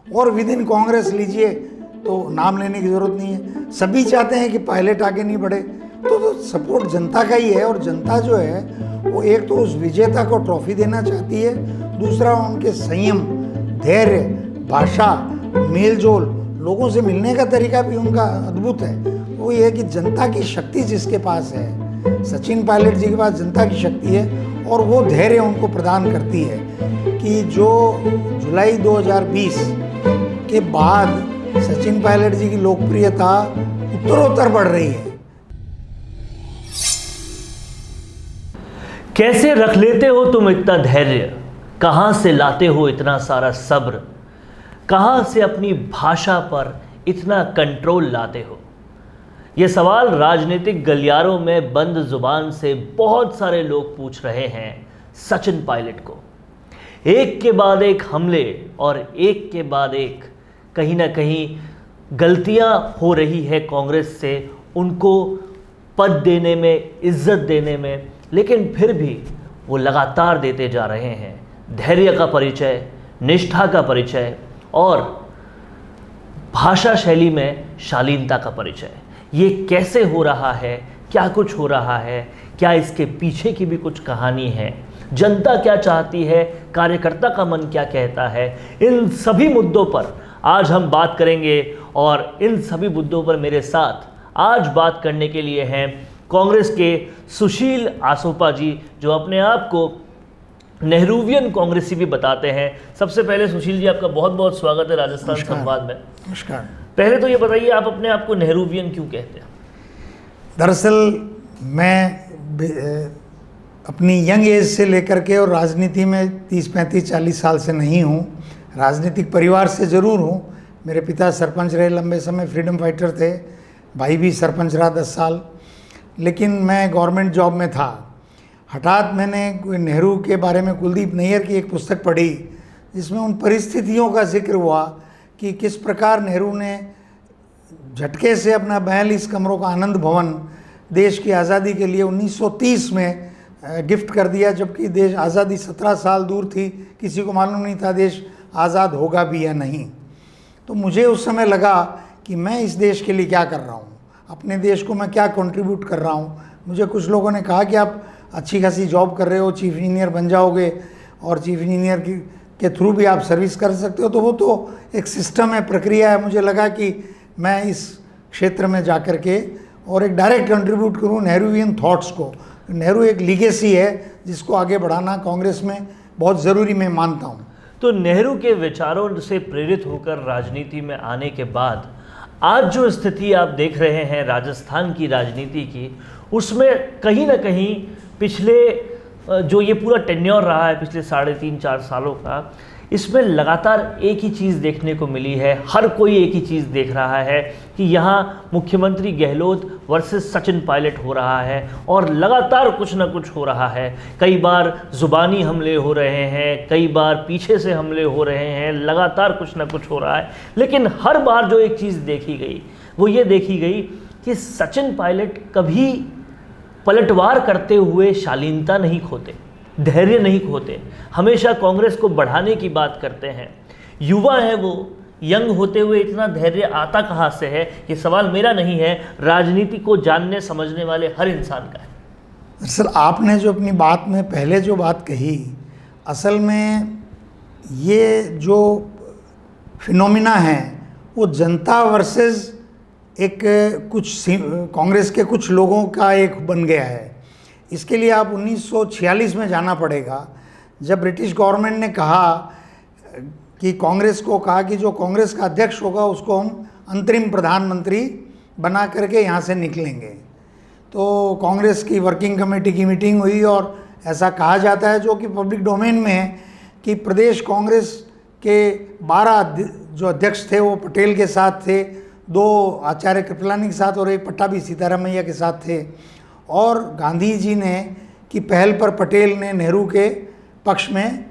और with in Congress लीजिए तो नाम लेने की ज़रूरत नहीं है। सभी चाहते हैं कि पायलट आगे नहीं बढ़े, तो सपोर्ट जनता का ही है। और जनता जो है वो एक तो उस विजेता को ट्रॉफी देना चाहती है, दूसरा उनके संयम, धैर्य, भाषा, मेलजोल, लोगों से मिलने का तरीका भी उनका अद्भुत है। वो ये है कि जनता की शक्ति जिसके पास है, सचिन पायलट जी के पास जनता की शक्ति है और वो धैर्य उनको प्रदान करती है कि जो जुलाई 2020 के बाद सचिन पायलट जी की लोकप्रियता उत्तरोत्तर बढ़ रही है। कैसे रख लेते हो तुम इतना धैर्य, कहाँ से लाते हो इतना सारा सब्र, कहाँ से अपनी भाषा पर इतना कंट्रोल लाते हो? ये सवाल राजनीतिक गलियारों में बंद जुबान से बहुत सारे लोग पूछ रहे हैं सचिन पायलट को। एक के बाद एक हमले और एक के बाद एक कहीं ना कहीं गलतियां हो रही है कांग्रेस से उनको पद देने में, इज्जत देने में, लेकिन फिर भी वो लगातार देते जा रहे हैं। धैर्य का परिचय, निष्ठा का परिचय और भाषा शैली में शालीनता का परिचय। ये कैसे हो रहा है, क्या कुछ हो रहा है, क्या इसके पीछे की भी कुछ कहानी है, जनता क्या चाहती है, कार्यकर्ता का मन क्या कहता है, इन सभी मुद्दों पर आज हम बात करेंगे। और इन सभी मुद्दों पर मेरे साथ आज बात करने के लिए हैं कांग्रेस के सुशील आसोपा जी, जो अपने आप को नेहरूवियन कांग्रेसी भी बताते हैं। सबसे पहले सुशील जी, आपका बहुत बहुत स्वागत है राजस्थान संवाद में। नमस्कार। पहले तो ये बताइए, आप अपने आप को नेहरूवियन क्यों कहते हैं? दरअसल मैं अपनी यंग एज से लेकर के और राजनीति में 30, 35, 40 साल से नहीं हूँ। राजनीतिक परिवार से ज़रूर हूँ। मेरे पिता सरपंच रहे लंबे समय, फ्रीडम फाइटर थे। भाई भी सरपंच रहा 10 साल। लेकिन मैं गवर्नमेंट जॉब में था। हठात मैंने नेहरू के बारे में कुलदीप नैयर की एक पुस्तक पढ़ी जिसमें उन परिस्थितियों का जिक्र हुआ कि किस प्रकार नेहरू ने झटके से अपना 42 कमरों का आनंद भवन देश की आज़ादी के लिए 1930 में गिफ्ट कर दिया, जबकि देश आज़ादी 17 साल दूर थी। किसी को मालूम नहीं था देश आज़ाद होगा भी या नहीं। तो मुझे उस समय लगा कि मैं इस देश के लिए क्या कर रहा हूँ, अपने देश को मैं क्या कंट्रीब्यूट कर रहा हूँ। मुझे कुछ लोगों ने कहा कि आप अच्छी खासी जॉब कर रहे हो, चीफ इंजीनियर बन जाओगे और चीफ इंजीनियर के थ्रू भी आप सर्विस कर सकते हो। तो वो तो एक सिस्टम है, प्रक्रिया है। मुझे लगा कि मैं इस क्षेत्र में जा कर के और एक डायरेक्ट कंट्रीब्यूट करूँ नेहरूवियन थॉट्स को। नेहरू एक लीगेसी है जिसको आगे बढ़ाना कांग्रेस में बहुत ज़रूरी मैं मानता हूँ। तो नेहरू के विचारों से प्रेरित होकर राजनीति में आने के बाद आज जो स्थिति आप देख रहे हैं राजस्थान की राजनीति की, उसमें कहीं ना कहीं पिछले जो ये पूरा टेन्योर रहा है पिछले 3.5-4 सालों का, इसमें लगातार एक ही चीज़ देखने को मिली है। हर कोई एक ही चीज़ देख रहा है कि यहाँ मुख्यमंत्री गहलोत वर्सेस सचिन पायलट हो रहा है और लगातार कुछ ना कुछ हो रहा है। कई बार ज़ुबानी हमले हो रहे हैं, कई बार पीछे से हमले हो रहे हैं, लगातार कुछ ना कुछ हो रहा है। लेकिन हर बार जो एक चीज़ देखी गई वो ये देखी गई कि सचिन पायलट कभी पलटवार करते हुए शालीनता नहीं खोते, धैर्य नहीं खोते, हमेशा कांग्रेस को बढ़ाने की बात करते हैं। युवा है वो, यंग होते हुए इतना धैर्य आता कहाँ से है? ये सवाल मेरा नहीं है, राजनीति को जानने समझने वाले हर इंसान का है। दरअसल आपने जो अपनी बात में पहले जो बात कही, असल में ये जो फिनोमिना है वो जनता वर्सेस एक कुछ कांग्रेस के कुछ लोगों का एक बन गया है। इसके लिए आप 1946 में जाना पड़ेगा, जब ब्रिटिश गवर्नमेंट ने कहा कि कांग्रेस को कहा कि जो कांग्रेस का अध्यक्ष होगा उसको हम अंतरिम प्रधानमंत्री बना करके यहाँ से निकलेंगे। तो कांग्रेस की वर्किंग कमेटी की मीटिंग हुई और ऐसा कहा जाता है, जो कि पब्लिक डोमेन में है, कि प्रदेश कांग्रेस के 12 जो अध्यक्ष थे वो पटेल के साथ थे, 2 आचार्य कृपलानी के साथ और 1 पट्टाभी सीतारामैया के साथ थे। और गांधी जी ने की पहल पर पटेल ने नेहरू के पक्ष में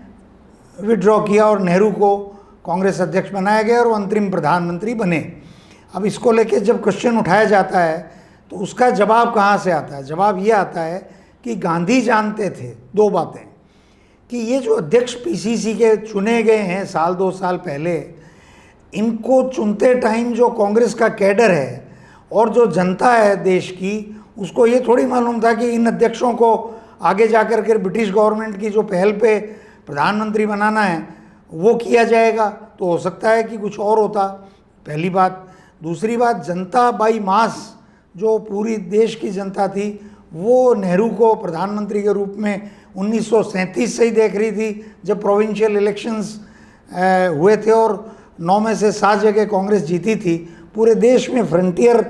विड्रॉ किया और नेहरू को कांग्रेस अध्यक्ष बनाया गया और वो अंतरिम प्रधानमंत्री बने। अब इसको लेके जब क्वेश्चन उठाया जाता है तो उसका जवाब कहाँ से आता है? जवाब ये आता है कि गांधी जानते थे 2 बातें, कि ये जो अध्यक्ष पीसीसी के चुने गए हैं 1-2 साल पहले, इनको चुनते टाइम जो कांग्रेस का कैडर है और जो जनता है देश की, उसको ये थोड़ी मालूम था कि इन अध्यक्षों को आगे जाकर के ब्रिटिश गवर्नमेंट की जो पहल पे प्रधानमंत्री बनाना है वो किया जाएगा। तो हो सकता है कि कुछ और होता, पहली बात। दूसरी बात, जनता बाई मास जो पूरी देश की जनता थी वो नेहरू को प्रधानमंत्री के रूप में 1937 से ही देख रही थी, जब प्रोविंशियल इलेक्शंस हुए थे और 9 में से 7 जगह कांग्रेस जीती थी। पूरे देश में फ्रंटियर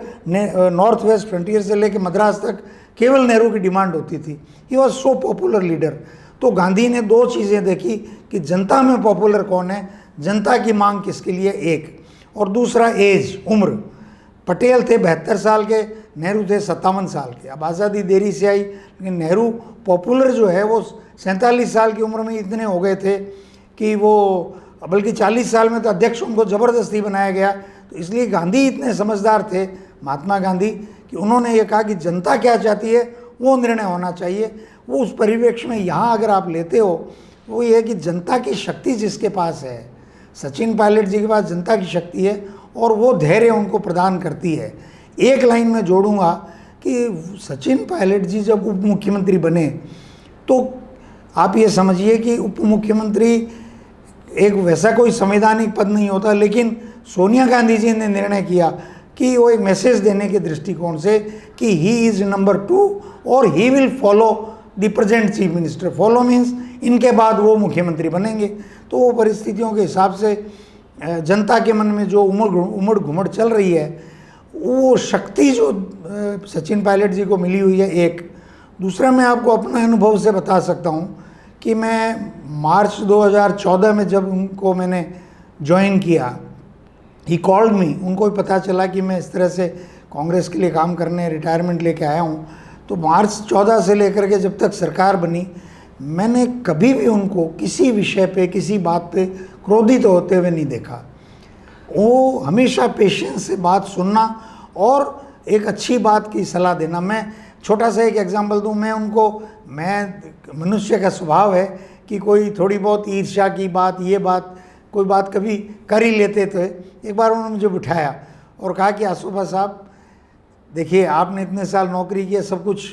नॉर्थ वेस्ट फ्रंटियर से लेकर मद्रास तक केवल नेहरू की डिमांड होती थी। He was so popular leader. तो गांधी ने 2 चीज़ें देखी कि जनता में पॉपुलर कौन है, जनता की मांग किसके लिए, एक, और दूसरा एज, उम्र। पटेल थे 72 साल के, नेहरू थे 57 साल के। अब आज़ादी देरी से आई, लेकिन नेहरू पॉपुलर जो है वो 47 साल की उम्र में इतने हो गए थे कि वो, बल्कि 40 साल में तो अध्यक्ष उनको ज़बरदस्ती बनाया गया। तो इसलिए गांधी इतने समझदार थे, महात्मा गांधी, कि उन्होंने ये कहा कि जनता क्या चाहती है वो निर्णय होना चाहिए। वो उस परिप्रेक्ष्य में यहाँ अगर आप लेते हो, वो ये है कि जनता की शक्ति जिसके पास है, सचिन पायलट जी के पास जनता की शक्ति है और वो धैर्य उनको प्रदान करती है। एक लाइन में जोड़ूंगा कि सचिन पायलट जी जब उप मुख्यमंत्री बने तो आप ये समझिए कि उप मुख्यमंत्री एक वैसा कोई संवैधानिक पद नहीं होता, लेकिन सोनिया गांधी जी ने निर्णय किया कि वो एक मैसेज देने के दृष्टिकोण से कि ही इज़ नंबर 2 और he will follow the present chief minister. Follow means इनके बाद वो मुख्यमंत्री बनेंगे। तो वो परिस्थितियों के हिसाब से जनता के मन में जो उमड़ घुमड़ चल रही है, वो शक्ति जो सचिन पायलट जी को मिली हुई है, एक। दूसरा, मैं आपको अपने अनुभव से बता सकता हूँ कि मैं मार्च 2014 में जब उनको मैंने ज्वाइन किया, ही कॉल्ड मी, उनको भी पता चला कि मैं इस तरह से कांग्रेस के लिए काम करने रिटायरमेंट लेके आया हूँ। तो मार्च 14 से लेकर के जब तक सरकार बनी, मैंने कभी भी उनको किसी विषय पे, किसी बात पे क्रोधित होते हुए नहीं देखा। वो हमेशा पेशेंस से बात सुनना और एक अच्छी बात की सलाह देना। मैं छोटा सा एक एग्जांपल दूं, मैं मनुष्य का स्वभाव है कि कोई थोड़ी बहुत ईर्ष्या की बात, ये बात, कोई बात कभी कर ही लेते थे। एक बार उन्होंने मुझे बिठाया और कहा कि आसोफा साहब, देखिए आपने इतने साल नौकरी की है, सब कुछ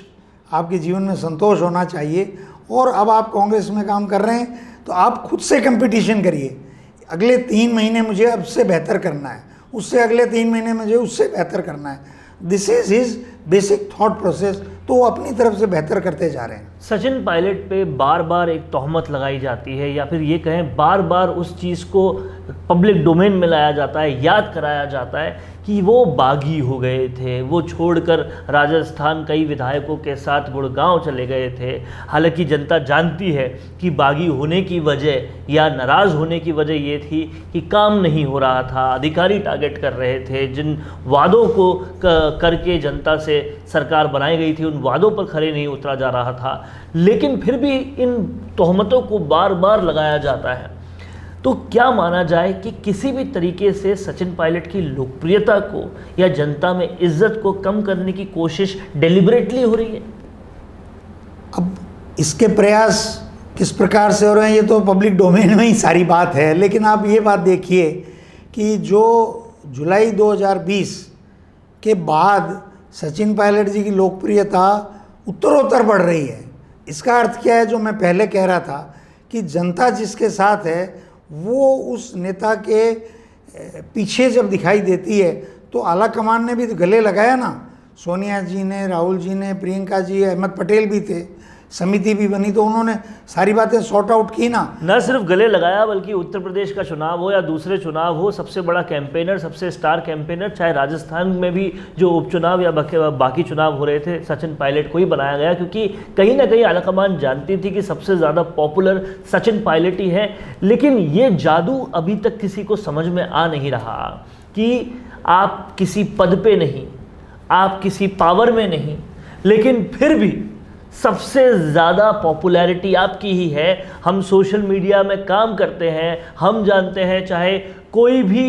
आपके जीवन में संतोष होना चाहिए, और अब आप कांग्रेस में काम कर रहे हैं तो आप खुद से कंपटीशन करिए। अगले 3 महीने मुझे अब से बेहतर करना है, उससे अगले 3 महीने मुझे उससे बेहतर करना है। This is his basic thought process. तो वो अपनी तरफ से बेहतर करते जा रहे हैं। सचिन पायलट पे बार बार एक तोहमत लगाई जाती है, या फिर ये कहें बार बार उस चीज़ को पब्लिक डोमेन में लाया जाता है, याद कराया जाता है कि वो बागी हो गए थे, वो छोड़कर राजस्थान कई विधायकों के साथ गुड़गांव चले गए थे। हालांकि जनता जानती है कि बागी होने की वजह या नाराज़ होने की वजह ये थी कि काम नहीं हो रहा था, अधिकारी टारगेट कर रहे थे, जिन वादों को करके जनता से सरकार बनाई गई थी उन वादों पर खरे नहीं उतरा जा रहा था। लेकिन फिर भी इन तोहमतों को बार बार लगाया जाता है। तो क्या माना जाए कि किसी भी तरीके से सचिन पायलट की लोकप्रियता को या जनता में इज्जत को कम करने की कोशिश डेलिबरेटली हो रही है? अब इसके प्रयास किस प्रकार से हो रहे हैं ये तो पब्लिक डोमेन में ही सारी बात है। लेकिन आप ये बात देखिए कि जो जुलाई 2020 के बाद सचिन पायलट जी की लोकप्रियता उत्तरोत्तर बढ़ रही है। इसका अर्थ क्या है? जो मैं पहले कह रहा था कि जनता जिसके साथ है वो उस नेता के पीछे जब दिखाई देती है तो आला कमान ने भी तो गले लगाया ना। सोनिया जी ने, राहुल जी ने, प्रियंका जी, अहमद पटेल भी थे, समिति भी बनी, तो उन्होंने सारी बातें सॉर्ट आउट की ना। न सिर्फ गले लगाया बल्कि उत्तर प्रदेश का चुनाव हो या दूसरे चुनाव हो, सबसे बड़ा कैंपेनर, सबसे स्टार कैंपेनर, चाहे राजस्थान में भी जो उपचुनाव या बाकी चुनाव हो रहे थे, सचिन पायलट को ही बनाया गया, क्योंकि कहीं ना कहीं आलाकमान जानती थी कि सबसे ज़्यादा पॉपुलर सचिन पायलट ही है। लेकिन ये जादू अभी तक किसी को समझ में आ नहीं रहा कि आप किसी पद पे नहीं, आप किसी पावर में नहीं, लेकिन फिर भी सबसे ज़्यादा पॉपुलैरिटी आपकी ही है। हम सोशल मीडिया में काम करते हैं, हम जानते हैं, चाहे कोई भी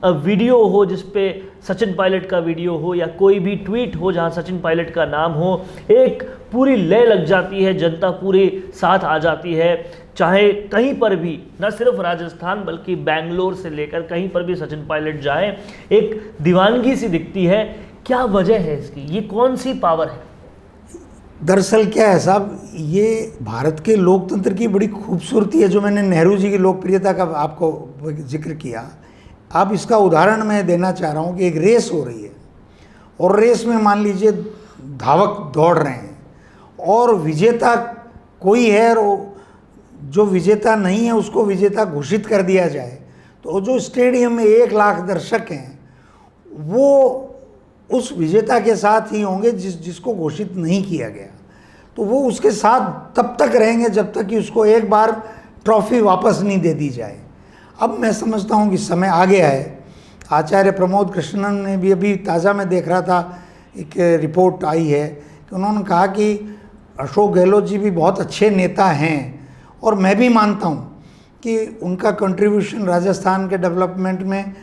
वीडियो हो जिस पे सचिन पायलट का वीडियो हो या कोई भी ट्वीट हो जहां सचिन पायलट का नाम हो, एक पूरी लय लग जाती है, जनता पूरी साथ आ जाती है। चाहे कहीं पर भी, न सिर्फ राजस्थान बल्कि बेंगलोर से लेकर कहीं पर भी सचिन पायलट जाए, एक दीवानगी सी दिखती है। क्या वजह है इसकी, ये कौन सी पावर है? दरअसल क्या है साहब, ये भारत के लोकतंत्र की बड़ी खूबसूरती है। जो मैंने नेहरू जी की लोकप्रियता का आपको जिक्र किया, अब इसका उदाहरण मैं देना चाह रहा हूँ कि एक रेस हो रही है और रेस में मान लीजिए धावक दौड़ रहे हैं और विजेता कोई है और जो विजेता नहीं है उसको विजेता घोषित कर दिया जाए, तो जो स्टेडियम में 1 लाख दर्शक हैं वो उस विजेता के साथ ही होंगे जिसको घोषित नहीं किया गया। तो वो उसके साथ तब तक रहेंगे जब तक कि उसको एक बार ट्रॉफी वापस नहीं दे दी जाए। अब मैं समझता हूँ कि समय आ गया है। आचार्य प्रमोद कृष्णन ने भी अभी ताज़ा में देख रहा था, एक रिपोर्ट आई है कि उन्होंने कहा कि अशोक गहलोत जी भी बहुत अच्छे नेता हैं और मैं भी मानता हूँ कि उनका कंट्रीब्यूशन राजस्थान के डेवलपमेंट में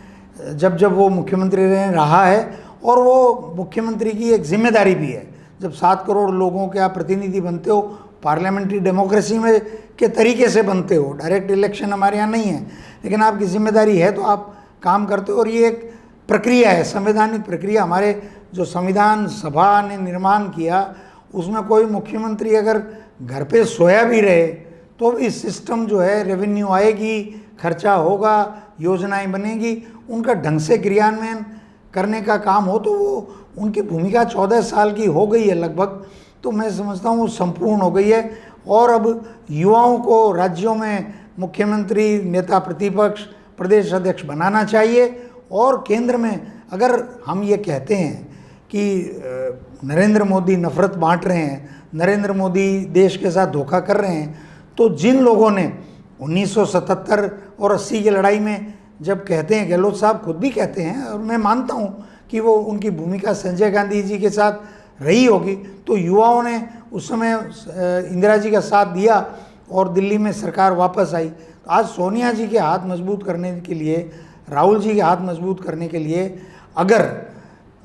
जब वो मुख्यमंत्री रहा है, और वो मुख्यमंत्री की एक जिम्मेदारी भी है। जब 7 करोड़ लोगों के आप प्रतिनिधि बनते हो, पार्लियामेंट्री डेमोक्रेसी में के तरीके से बनते हो, डायरेक्ट इलेक्शन हमारे यहाँ नहीं है, लेकिन आपकी जिम्मेदारी है तो आप काम करते हो। और ये एक प्रक्रिया है, संवैधानिक प्रक्रिया। हमारे जो संविधान सभा ने निर्माण किया उसमें कोई मुख्यमंत्री अगर घर पे सोया भी रहे तो भी सिस्टम जो है, रेवेन्यू आएगी, खर्चा होगा, योजनाएं बनेगी, उनका ढंग से क्रियान्वयन करने का काम हो, तो वो उनकी भूमिका 14 साल की हो गई है लगभग। तो मैं समझता हूँ वो संपूर्ण हो गई है। और अब युवाओं को राज्यों में मुख्यमंत्री, नेता प्रतिपक्ष, प्रदेश अध्यक्ष बनाना चाहिए। और केंद्र में अगर हम ये कहते हैं कि नरेंद्र मोदी नफरत बांट रहे हैं, नरेंद्र मोदी देश के साथ धोखा कर रहे हैं, तो जिन लोगों ने 1977 और 80 की लड़ाई में जब कहते हैं, गहलोत साहब खुद भी कहते हैं और मैं मानता हूँ कि वो उनकी भूमिका संजय गांधी जी के साथ रही होगी, तो युवाओं ने उस समय इंदिरा जी का साथ दिया और दिल्ली में सरकार वापस आई। तो आज सोनिया जी के हाथ मजबूत करने के लिए, राहुल जी के हाथ मजबूत करने के लिए अगर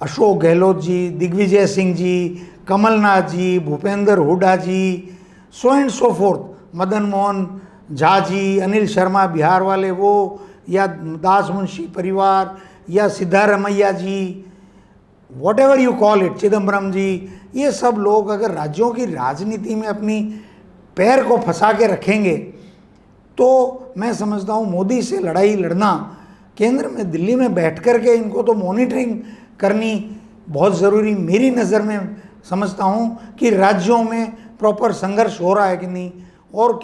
Ashok Gehlot ji, Digvijay Singh ji, Kamal Nath ji, Bhupendra Hooda ji, so and so forth, Madan Mohan Jha ji, Anil Sharma Bihar वाले वो, या दास मुंशी परिवार, या Siddaramaiah ji, whatever you call it, Chidambaram ji, ये सब लोग अगर राज्यों की राजनीति में अपनी पैर को फंसा के रखेंगे तो मैं समझता हूँ मोदी से लड़ाई लड़ना, केंद्र में दिल्ली में बैठ कर के इनको तो मॉनिटरिंग करनी बहुत ज़रूरी मेरी नज़र में समझता हूँ कि राज्यों में प्रॉपर संघर्ष हो रहा है कि नहीं, और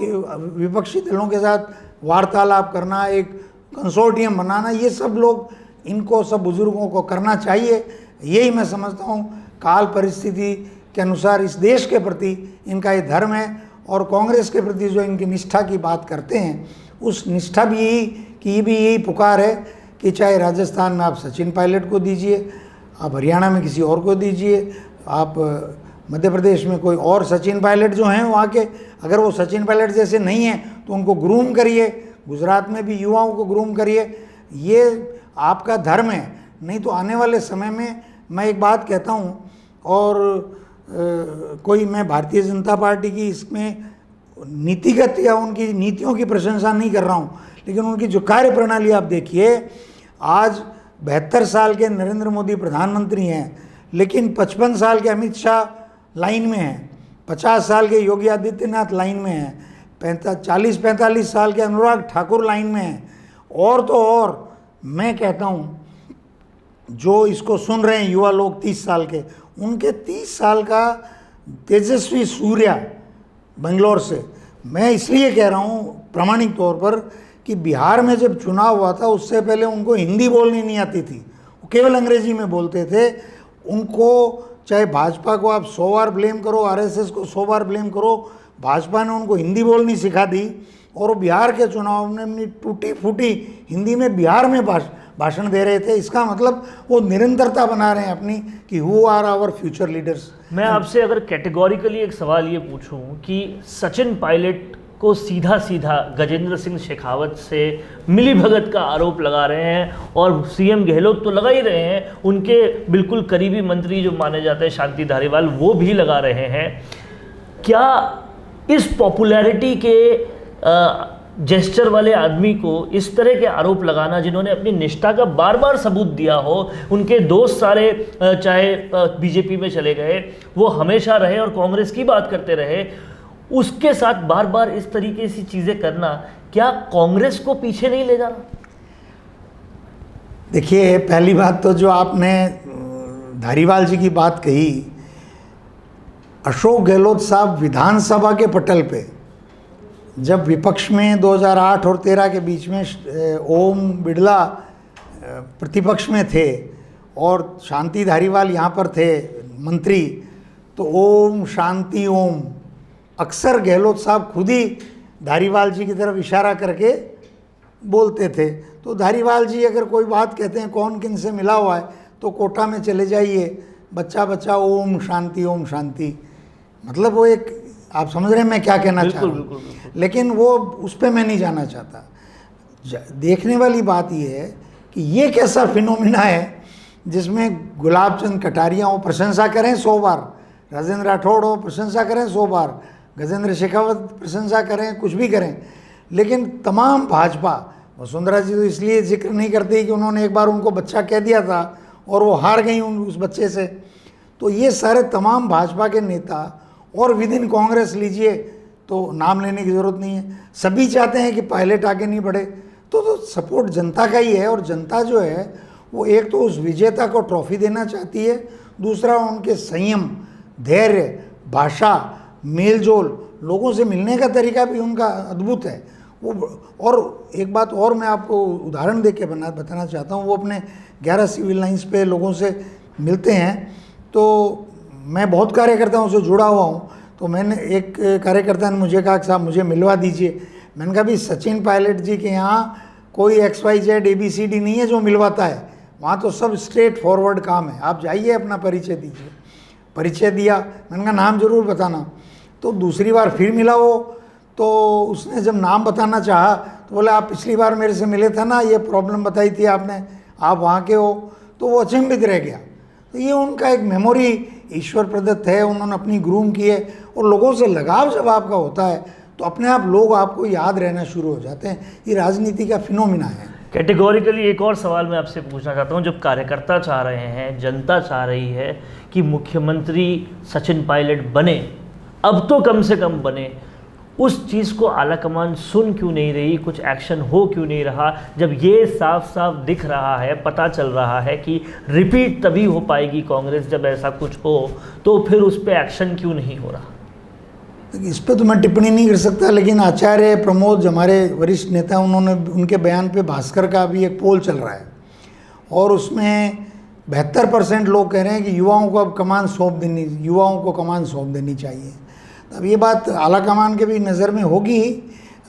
विपक्षी दलों के साथ वार्तालाप करना, एक कंसोर्टियम बनाना, ये सब लोग, इनको सब बुजुर्गों को करना चाहिए। यही मैं समझता हूँ काल परिस्थिति के अनुसार इस देश के प्रति इनका ये धर्म है। और कांग्रेस के प्रति जो इनकी निष्ठा की बात करते हैं, उस निष्ठा भी यही पुकार है कि चाहे राजस्थान में आप सचिन पायलट को दीजिए, आप हरियाणा में किसी और को दीजिए, आप मध्य प्रदेश में कोई और सचिन पायलट जो हैं वहाँ के, अगर वो सचिन पायलट जैसे नहीं हैं तो उनको ग्रूम करिए, गुजरात में भी युवाओं को ग्रूम करिए, ये आपका धर्म है। नहीं तो आने वाले समय में मैं एक बात कहता हूँ, और कोई मैं भारतीय जनता पार्टी की इसमें नीतिगत या उनकी नीतियों की प्रशंसा नहीं कर रहा हूँ, लेकिन उनकी जो कार्य प्रणाली आप देखिए, आज 72 साल के नरेंद्र मोदी प्रधानमंत्री हैं, लेकिन 55 साल के अमित शाह लाइन में हैं, 50 साल के योगी आदित्यनाथ लाइन में हैं, 40-45 साल के अनुराग ठाकुर लाइन में हैं, और तो और मैं कहता हूँ जो इसको सुन रहे हैं युवा लोग 30 साल के, उनके 30 साल का तेजस्वी सूर्या बेंगलोर से, मैं इसलिए कह रहा हूँ प्रामाणिक तौर पर कि बिहार में जब चुनाव हुआ था उससे पहले उनको हिंदी बोलनी नहीं आती थी, वो केवल अंग्रेजी में बोलते थे। उनको चाहे भाजपा को आप 100 बार ब्लेम करो, आरएसएस को 100 बार ब्लेम करो, भाजपा ने उनको हिंदी बोलनी सिखा दी और वो बिहार के चुनाव में अपनी टूटी फूटी हिंदी में बिहार में भाषण दे रहे थे। इसका मतलब वो निरंतरता बना रहे हैं अपनी कि who are our future leaders. मैं आपसे अगर कैटेगोरिकली एक सवाल ये पूछूं कि सचिन पायलट को सीधा सीधा गजेंद्र सिंह शेखावत से मिलीभगत का आरोप लगा रहे हैं, और सीएम गहलोत तो लगा ही रहे हैं, उनके बिल्कुल करीबी मंत्री जो माने जाते हैं शांति धारीवाल वो भी लगा रहे हैं। क्या इस पॉपुलैरिटी के जेस्चर वाले आदमी को इस तरह के आरोप लगाना, जिन्होंने अपनी निष्ठा का बार बार सबूत दिया हो, उनके दोस्त सारे चाहे बीजेपी में चले गए, वो हमेशा रहे और कांग्रेस की बात करते रहे, उसके साथ बार बार इस तरीके से चीज़ें करना क्या कांग्रेस को पीछे नहीं ले जाना? देखिए, पहली बात तो जो आपने धारीवाल जी की बात कही, अशोक गहलोत साहब विधानसभा के पटल पे जब विपक्ष में 2008 और 13 के बीच में ओम बिड़ला प्रतिपक्ष में थे और शांति धारीवाल यहाँ पर थे मंत्री, तो ओम शांति ओम अक्सर गहलोत साहब खुद ही धारीवाल जी की तरफ इशारा करके बोलते थे। तो धारीवाल जी अगर कोई बात कहते हैं कौन किन से मिला हुआ है, तो कोटा में चले जाइए, बच्चा बच्चा ओम शांति, मतलब वो एक, आप समझ रहे हैं मैं क्या कहना चाह रहा हूँ, लेकिन वो उस पर मैं नहीं जाना चाहता। देखने वाली बात ये है कि ये कैसा फिनोमिना है जिसमें गुलाब चंद कटारिया हो प्रशंसा करें 100 बार, राजेंद्र राठौड़ हो प्रशंसा करें 100 बार, गजेंद्र शेखावत प्रशंसा करें, कुछ भी करें, लेकिन तमाम भाजपा, वसुंधरा जी तो इसलिए जिक्र नहीं करती कि उन्होंने एक बार उनको बच्चा कह दिया था और वो हार गई उस बच्चे से। तो ये सारे तमाम भाजपा के नेता और विद इन कांग्रेस लीजिए तो नाम लेने की ज़रूरत नहीं है, सभी चाहते हैं कि पायलट आगे नहीं बढ़े। तो सपोर्ट जनता का ही है, और जनता जो है वो एक तो उस विजेता को ट्रॉफी देना चाहती है, दूसरा उनके संयम, धैर्य, भाषा, मेलजोल, लोगों से मिलने का तरीका भी उनका अद्भुत है वो। और एक बात और मैं आपको उदाहरण दे के बताना चाहता हूँ, वो अपने 11 सिविल लाइन्स पे लोगों से मिलते हैं। तो मैं बहुत कार्यकर्ताओं से जुड़ा हुआ हूँ, तो मैंने एक कार्यकर्ता ने मुझे कहा कि साहब मुझे मिलवा दीजिए। मैंने कहा भी सचिन पायलट जी के यहाँ कोई XYZ ABCD नहीं है जो मिलवाता है, वहाँ तो सब स्ट्रेट फॉरवर्ड काम है, आप जाइए अपना परिचय दीजिए। परिचय दिया, मैंने कहा नाम ज़रूर बताना। तो दूसरी बार फिर मिला वो, तो उसने जब नाम बताना चाहा तो बोला आप पिछली बार मेरे से मिले थे ना, ये प्रॉब्लम बताई थी आपने, आप वहाँ के हो। तो वो अचंभित रह गया। तो ये उनका एक मेमोरी ईश्वर प्रदत्त है, उन्होंने अपनी ग्रूम की है, और लोगों से लगाव जब आपका होता है तो अपने आप लोग आपको याद रहना शुरू हो जाते हैं। ये राजनीति का फिनोमिना है। कैटेगोरिकली एक और सवाल मैं आपसे पूछना चाहता हूँ, जब कार्यकर्ता चाह रहे हैं, जनता चाह रही है कि मुख्यमंत्री सचिन पायलट बने, अब तो कम से कम बने, उस चीज़ को आलाकमान सुन क्यों नहीं रही, कुछ एक्शन हो क्यों नहीं रहा, जब ये साफ साफ दिख रहा है, पता चल रहा है कि रिपीट तभी हो पाएगी कांग्रेस जब ऐसा कुछ हो, तो फिर उस पर एक्शन क्यों नहीं हो रहा? इस पर तो मैं टिप्पणी नहीं कर सकता, लेकिन आचार्य प्रमोद हमारे वरिष्ठ नेता, उन्होंने उनके बयान पे भास्कर का भी एक पोल चल रहा है और उसमें 72% लोग कह रहे हैं कि युवाओं को अब कमान सौंप देनी चाहिए। अब ये बात आलाकमान के भी नज़र में होगी।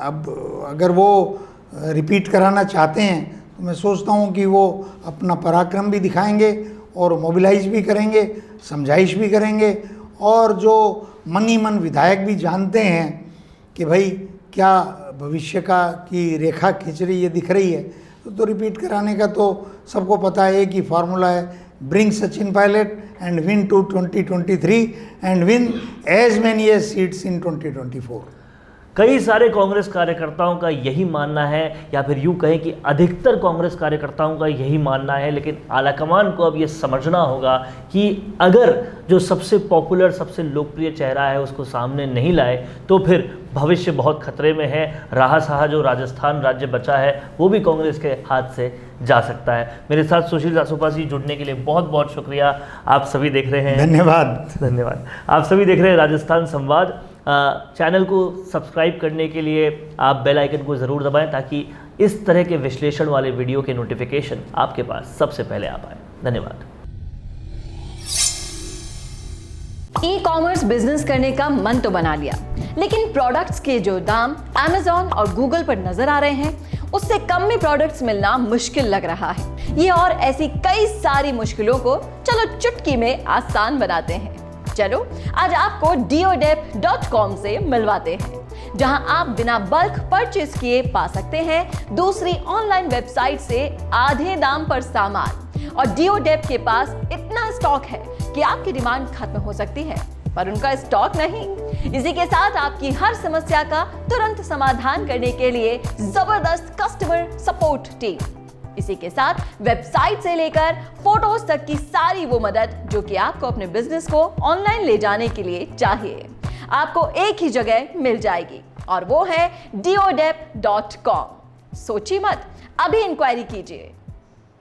अब अगर वो रिपीट कराना चाहते हैं तो मैं सोचता हूँ कि वो अपना पराक्रम भी दिखाएंगे और मोबिलाइज भी करेंगे, समझाइश भी करेंगे, और जो मन ही मन विधायक भी जानते हैं कि भाई क्या भविष्य का की रेखा खींच रही है, दिख रही है, तो रिपीट कराने का तो सबको पता है कि फार्मूला है, bring Sachin Pilot and win to 2023 and win as many as seats in 2024। कई सारे कांग्रेस कार्यकर्ताओं का यही मानना है, या फिर यूँ कहें कि अधिकतर कांग्रेस कार्यकर्ताओं का यही मानना है, लेकिन आलाकमान को अब ये समझना होगा कि अगर जो सबसे पॉपुलर, सबसे लोकप्रिय चेहरा है उसको सामने नहीं लाए तो फिर भविष्य बहुत खतरे में है। रहा सहा जो राजस्थान राज्य बचा है वो भी कांग्रेस के हाथ से जा सकता है। मेरे साथ सुशील रासोपा जी जुड़ने के लिए बहुत बहुत शुक्रिया। आप सभी देख रहे हैं, धन्यवाद। आप सभी देख रहे हैं राजस्थान संवाद। चैनल को सब्सक्राइब करने के लिए आप बेल आइकन को ज़रूर दबाएं ताकि इस तरह के विश्लेषण वाले वीडियो के नोटिफिकेशन आपके पास सबसे पहले आ पाए। धन्यवाद। ई-कॉमर्स बिजनेस करने का मन तो बना लिया, लेकिन प्रोडक्ट्स के जो दाम Amazon और Google पर नजर आ रहे हैं उससे कम में प्रोडक्ट्स मिलना मुश्किल लग रहा है। ये और ऐसी कई सारी मुश्किलों को चलो चुटकी में आसान बनाते हैं। चलो आज आपको deodep.com से मिलवाते हैं, जहां आप बिना बल्क परचेज किए पा सकते हैं दूसरी ऑनलाइन वेबसाइट से आधे दाम पर सामान। और डिओडेप के पास इतना स्टॉक है कि आपकी डिमांड खत्म हो सकती है। पर उनका स्टॉक नहीं। इसी के साथ आपकी हर समस्या का तुरंत समाधान करने के लिए जबरदस्त कस्टमर सपोर्ट टीम। इसी के साथ वेबसाइट से लेकर फोटोज तक की सारी वो मदद जो कि आपको अपने बिजनेस को ऑनलाइन ले जाने के लिए चाहिए, आपको एक ही जगह मिल जाएगी और वो है deodep.com। सोचिए मत, अभी इंक्वायरी कीजिए।